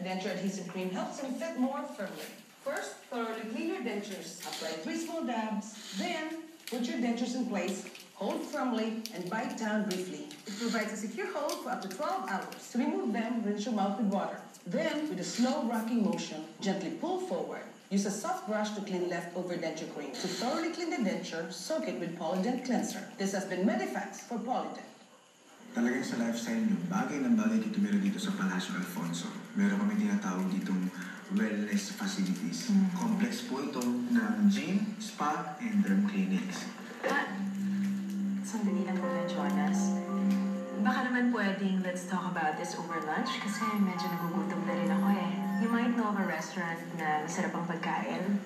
denture adhesive cream helps them fit more firmly. First, thoroughly clean your dentures. Apply 3 small dabs. Then, put your dentures in place, hold firmly, and bite down briefly. It provides a secure hold for up to 12 hours. To remove them, rinse your mouth with water. Then, with a slow rocking motion, gently pull forward. Use a soft brush to clean leftover denture cream. To thoroughly clean the denture, soak it with Polydent Cleanser. This has been Medifax for Polydent. Talagang sa lifestyle nyo, bagay ng bagay dito meron dito sa Palacio Alfonso. Meron kami tinatawag ditong wellness facilities. Complex po ito ng gym, spa, and derm clinics. Sandali lang muna, Jonas. Baka naman pwedeng let's talk about this over lunch kasi medyo nagugutom na rin ako eh. You might know of a restaurant na masarap ang pagkain.